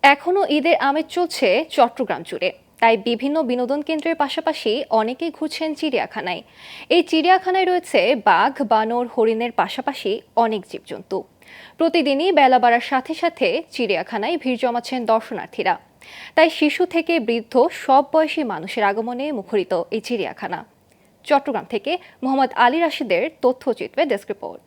এখনো ঈদের আমেজ চলছে চট্টগ্রাম জুড়ে, তাই বিভিন্ন বিনোদন কেন্দ্রের পাশাপাশি অনেকেই ঘুরছেন চিড়িয়াখানায়। এই চিড়িয়াখানায় রয়েছে বাঘ, বানর, হরিণের পাশাপাশি অনেক জীবজন্তু। প্রতিদিনই বেলা বাড়ার সাথে সাথে চিড়িয়াখানায় ভিড় জমাচ্ছেন দর্শনার্থীরা। তাই শিশু থেকে বৃদ্ধ সব বয়সী মানুষের আগমনে মুখরিত এই চিড়িয়াখানা। চট্টগ্রাম থেকে মোহাম্মদ আলী রাশিদের তথ্যচিত্রে ডেস্ক রিপোর্ট।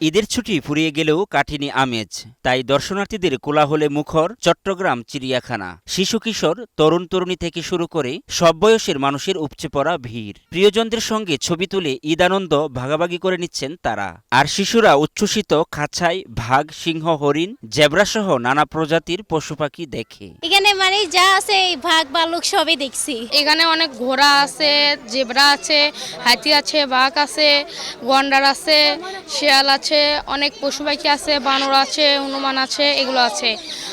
ঈদের ছুটি ফুরিয়ে গেলেও কাটেনি আমেজ, তাই দর্শনার্থীদের কোলাহলে মুখর চট্টগ্রাম চিড়িয়াখানা। শিশু কিশোর, তরুণ তরুণী থেকে শুরু করে সব বয়সের মানুষের উপচে পড়া ভিড়। প্রিয়জনদের সঙ্গে ছবি তুলে ঈদ আনন্দ ভাগাভাগি করে নিচ্ছেন তারা। আর শিশুরা উচ্ছ্বসিত খাঁচায় বাঘ, সিংহ, হরিণ, জেব্রা সহ নানা প্রজাতির পশু পাখি দেখে। এখানে মানে যা আছে বাঘ, ভালুক সবই দেখছি। এখানে অনেক ঘোড়া আছে, জেব্রা আছে, হাতি আছে, বাঘ আছে, গন্ডার আছে, শিয়াল আছে, অনেক পশু পাখি আছে, বানর আছে, হনুমান আছে, এগুলো আছে।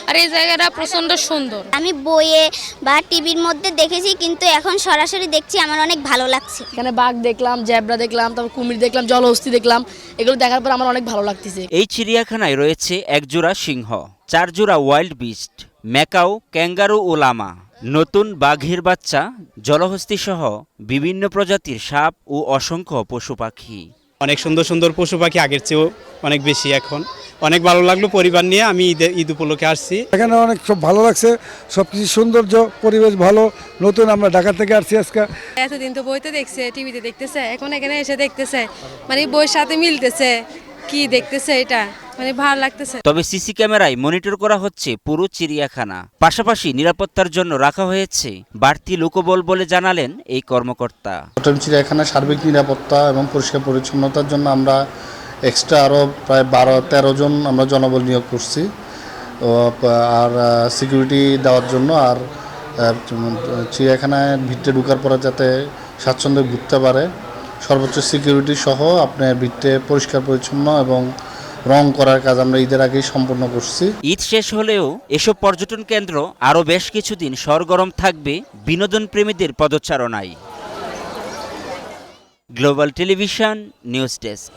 আর এই জায়গাটা প্রচন্ড সুন্দর। আমি বইয়ে বা টিভির মধ্যে দেখেছি, কিন্তু এখন সরাসরি দেখছি, আমার অনেক ভালো লাগছে। এখানে বাঘ দেখলাম, জেব্রা দেখলাম, তারপর কুমির দেখলাম, জলহস্তি দেখলাম। এগুলো দেখার পর আমার অনেক ভালো লাগতেছে। এই চিড়িয়াখানায় রয়েছে একজোড়া সিংহ, 4 জোড়া ওয়াইল্ড বিস্ট, ম্যাকাও, ক্যাঙ্গারু ও লামা, নতুন বাঘের বাচ্চা, জলহস্তি সহ বিভিন্ন প্রজাতির সাপ ও অসংখ্য পশু পাখি। অনেক সুন্দর সুন্দর পশু পাখি, আগের চেয়েও অনেক বেশি এখন। অনেক ভালো লাগলো, পরিবার নিয়ে আমি ঈদ উপলক্ষে আসছি। এখানে অনেক সব ভালো লাগছে, সবকিছু সৌন্দর্য, পরিবেশ ভালো। নতুন আমরা ঢাকা থেকে আসছি আজকে। এতদিন তো বইতে দেখছে, টিভিতে দেখতেছে, এখন এখানে এসে দেখতেছে, মানে বইয়ের সাথে মিলতেছে, কি দেখতেছে এটা মানে ভালো লাগতেছে। তবে সিসি ক্যামেরায় মনিটর করা হচ্ছে পুরো চিড়িয়াখানা। পাশাপাশি নিরাপত্তার জন্য রাখা হয়েছে বাড়তি লোকবল বলে জানালেন এই কর্মকর্তা। চট্টগ্রাম চিড়িয়াখানার সার্বিক নিরাপত্তা এবং পরিষ্কার পরিচ্ছন্নতার জন্য আমরা এক্সট্রা আরও প্রায় 12-13 জন আমরা জনবল নিয়োগ করছি, আর সিকিউরিটি দেওয়ার জন্য। আর চিড়িয়াখানায় ভিতরে ঢোকার পরে যাতে স্বাচ্ছন্দ্যে ঘুরতে পারে, সর্বোচ্চ সিকিউরিটি সহ আপনার ভিতরে পরিষ্কার পরিচ্ছন্ন এবং রং করার কাজ আমরা ঈদের আগেই সম্পন্ন করছি। ঈদ শেষ হলেও এসব পর্যটন কেন্দ্র আরও বেশ কিছুদিন সরগরম থাকবে বিনোদন প্রেমীদের পদচারণায়। Global television news desk.